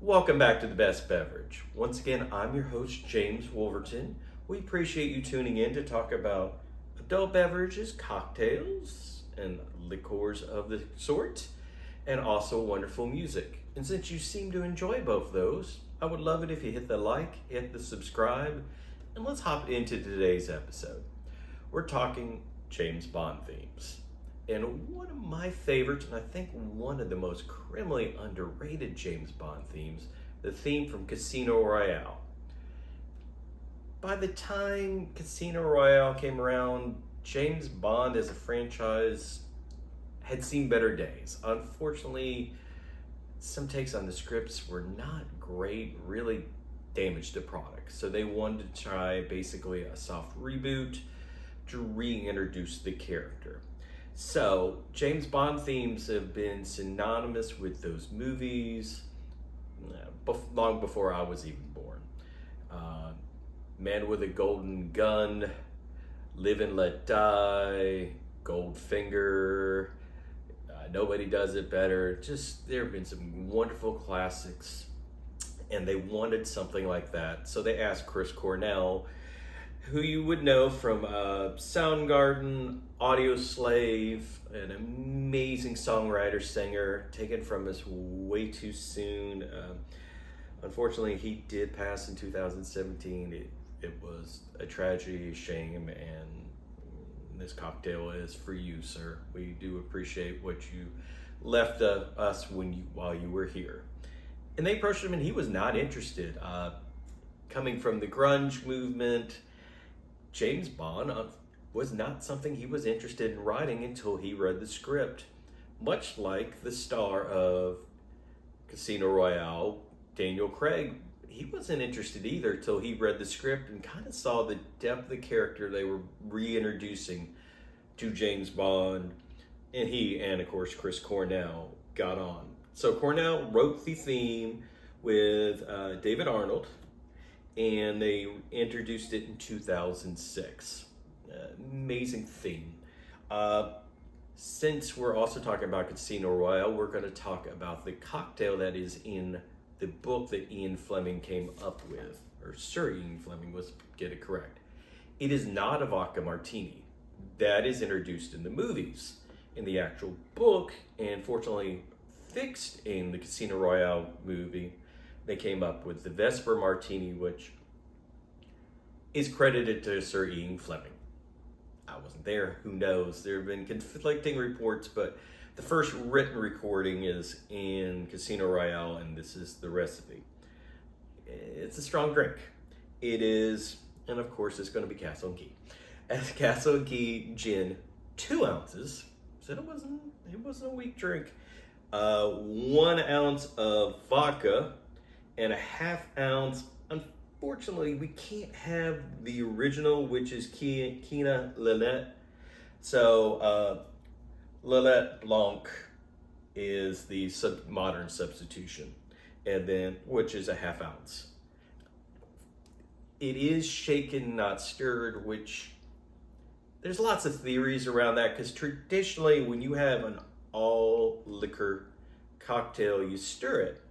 Welcome back to The Best Beverage. Once again, I'm your host, James Wolverton. We appreciate you tuning in to talk about adult beverages, cocktails, and liqueurs of the sort, and also wonderful music. And since you seem to enjoy both those, I would love it if you hit the like, hit the subscribe, and let's hop into today's episode. We're talking James Bond themes. And one of my favorites, and I think one of the most criminally underrated James Bond themes, the theme from Casino Royale. By the time Casino Royale came around, James Bond as a franchise had seen better days. Unfortunately, some takes on the scripts were not great, really damaged the product. So they wanted to try basically a soft reboot to reintroduce the character. So, James Bond themes have been synonymous with those movies long before I was even born. Man with a Golden Gun, Live and Let Die, Goldfinger, Nobody Does It Better. Just, there have been some wonderful classics, and they wanted something like that. So they asked Chris Cornell, who you would know from Soundgarden, Audio Slave, an amazing songwriter, singer, taken from us way too soon. Unfortunately, he did pass in 2017. It was a tragedy, a shame, and this cocktail is for you, sir. We do appreciate what you left us while you were here. And they approached him, and he was not interested. Coming from the grunge movement, James Bond was not something he was interested in writing until he read the script. Much like the star of Casino Royale, Daniel Craig, he wasn't interested either till he read the script and kind of saw the depth of the character they were reintroducing to James Bond. And he, and of course, Chris Cornell got on. So Cornell wrote the theme with David Arnold, and they introduced it in 2006. Amazing theme. Since we're also talking about Casino Royale, we're going to talk about the cocktail that is in the book that Ian Fleming came up with, or Sir Ian Fleming, let's get it correct. It is not a vodka martini. That is introduced in the movies. In the actual book, and fortunately fixed in the Casino Royale movie, they came up with the Vesper Martini, which is credited to Sir Ian Fleming. I wasn't there, who knows? There have been conflicting reports, but the first written recording is in Casino Royale, and this is the recipe. It's a strong drink. It is, and of course it's going to be Castle and Key. As Castle and Key gin, 2 ounces, said it wasn't a weak drink. 1 ounce of vodka, and a half ounce. Unfortunately, we can't have the original, which is Quina Lillet. So Lillet Blanc is the modern substitution, and then which is a half ounce. It is shaken, not stirred, which there's lots of theories around that, because traditionally when you have an all liquor cocktail, you stir it.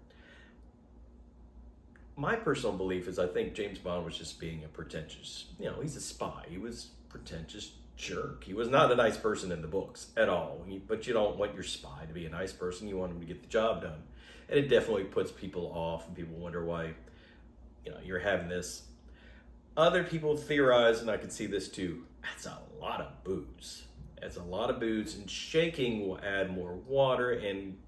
My personal belief is I think James Bond was just being a pretentious, he's a spy. He was a pretentious jerk. He was not a nice person in the books at all. But you don't want your spy to be a nice person. You want him to get the job done. And it definitely puts people off, and people wonder why, you're having this. Other people theorize, and I can see this too, that's a lot of booze. It's a lot of booze, and shaking will add more water and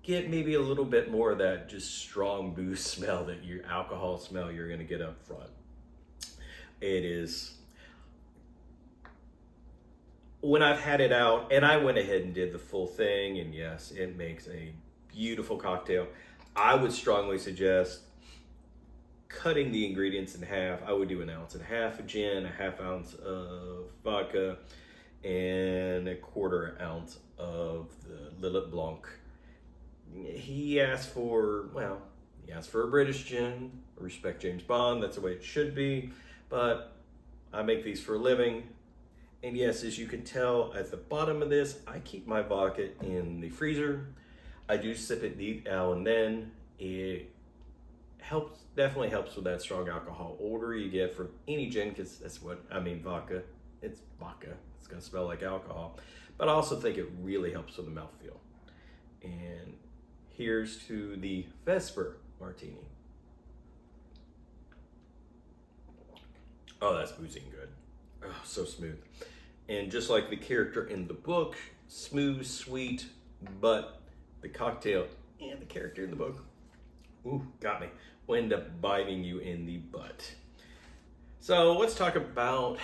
get maybe a little bit more of that just strong booze smell, that your alcohol smell you're going to get up front. It is, when I've had it out, and I went ahead and did the full thing, and yes, it makes a beautiful cocktail. I would strongly suggest cutting the ingredients in half. I would do 1.5 ounces of gin, a half ounce of vodka, and a 1/4 ounce of the Lillet Blanc. He asked for a British gin. I respect James Bond, that's the way it should be, but I make these for a living. And yes, as you can tell at the bottom of this, I keep my vodka in the freezer. I do sip it now and then. It definitely helps with that strong alcohol odor you get from any gin, because that's what, I mean, vodka. It's vodka. It's going to smell like alcohol. But I also think it really helps with the mouthfeel. And here's to the Vesper Martini. Oh, that's boozy and good. Oh, so smooth. And just like the character in the book, smooth, sweet, but the cocktail and the character in the book, ooh, got me, will end up biting you in the butt. So let's talk about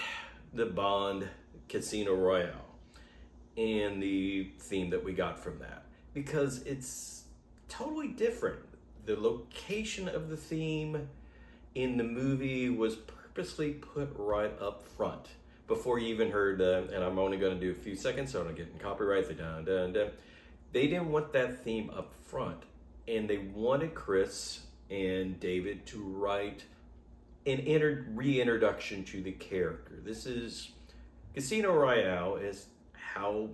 the Bond Casino Royale and the theme that we got from that, because it's totally different. The location of the theme in the movie was purposely put right up front before you even heard, and I'm only going to do a few seconds so I don't get in copyright, the dun dun dun. They didn't want that theme up front, and they wanted Chris and David to write an reintroduction to the character. This is Casino Royale is how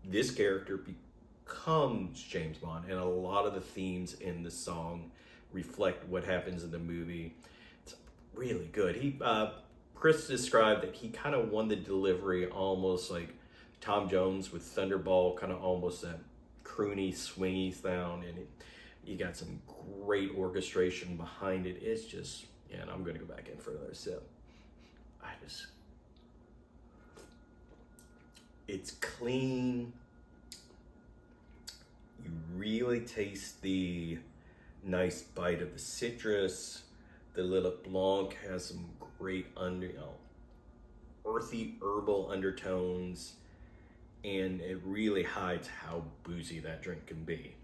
this character becomes James Bond, and a lot of the themes in the song reflect what happens in the movie. It's really good. Chris described that he kind of won the delivery almost like Tom Jones with Thunderball, kind of almost that croony, swingy sound, and you got some great orchestration behind it. It's just, yeah, and I'm going to go back in for another sip. It's clean. You really taste the nice bite of the citrus. The Lillet Blanc has some great earthy herbal undertones, and it really hides how boozy that drink can be.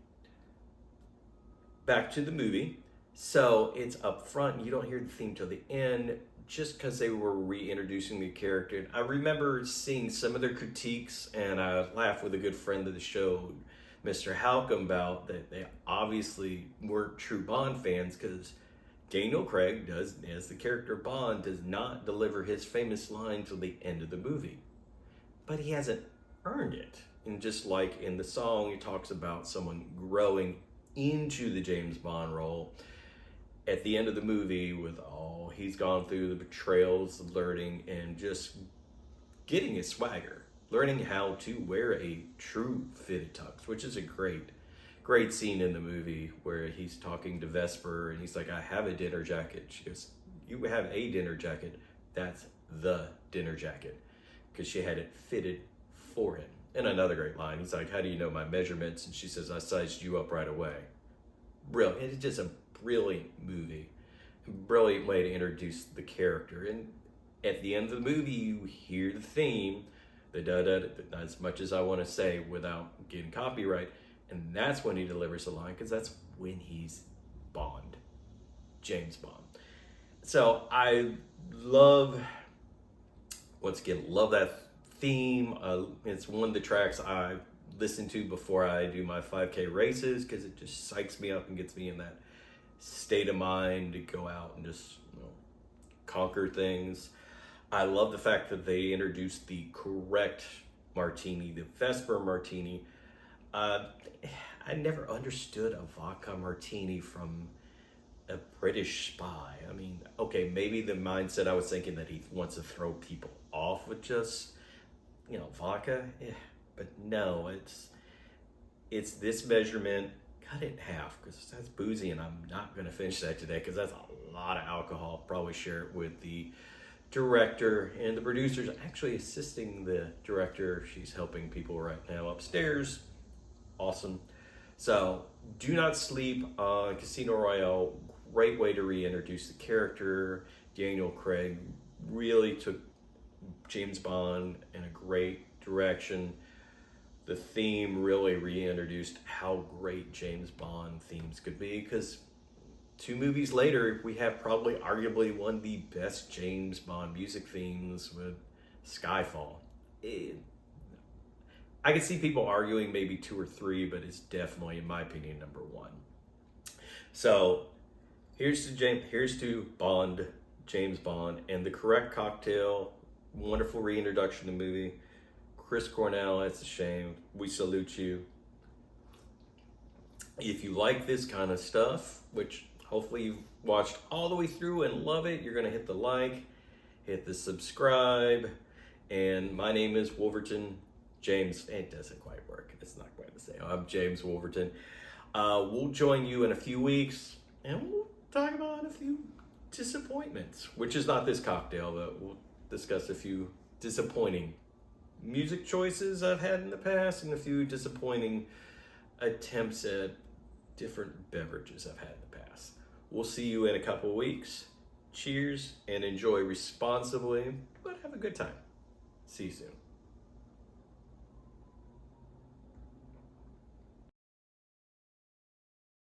Back to the movie. So it's up front. You don't hear the theme till the end, just because they were reintroducing the character. I remember seeing some of their critiques, and I laughed with a good friend of the show, Mr. Halcomb, about that they obviously weren't true Bond fans, because Daniel Craig does, as the character Bond, does not deliver his famous line till the end of the movie. But he hasn't earned it. And just like in the song, he talks about someone growing into the James Bond role. At the end of the movie, with all he's gone through, the betrayals, the learning, and just getting his swagger, learning how to wear a true fitted tux, which is a great scene in the movie where he's talking to Vesper and he's like, I have a dinner jacket. She goes, you have a dinner jacket? That's the dinner jacket, because she had it fitted for him. And another great line, he's like, how do you know my measurements? And she says, I sized you up right away. Brilliant. It's just a brilliant movie. A brilliant way to introduce the character. And at the end of the movie, you hear the theme, the da-da, as much as I want to say without getting copyright. And that's when he delivers the line, because that's when he's Bond, James Bond. So I love that theme. It's one of the tracks I listen to before I do my 5K races, because it just psychs me up and gets me in that state of mind to go out and just conquer things. I love the fact that they introduced the correct martini, the Vesper Martini. I never understood a vodka martini from a British spy. I mean, okay, maybe the mindset I was thinking that he wants to throw people off with just, vodka. But no, it's this measurement. Cut it in half, because that's boozy, and I'm not going to finish that today because that's a lot of alcohol. Probably share it with the director, and the producer's actually assisting the director. She's helping people right now upstairs. Awesome. So do not sleep on Casino Royale. Great way to reintroduce the character. Daniel Craig really took James Bond in a great direction. The theme really reintroduced how great James Bond themes could be, because 2 movies later, we have probably arguably one of the best James Bond music themes with Skyfall. I can see people arguing maybe 2 or 3, but it's definitely, in my opinion, number 1. So here's to Bond, James Bond, and the correct cocktail. Wonderful reintroduction to the movie. Chris Cornell, it's a shame. We salute you. If you like this kind of stuff, which hopefully you've watched all the way through and love it, you're going to hit the like, hit the subscribe. And my name is Wolverton James. It doesn't quite work. It's not quite the same. I'm James Wolverton. We'll join you in a few weeks and we'll talk about a few disappointments, which is not this cocktail, but we'll discuss a few disappointing music choices I've had in the past and a few disappointing attempts at different beverages I've had in the past. We'll see you in a couple of weeks. Cheers and enjoy responsibly, but have a good time. See you soon.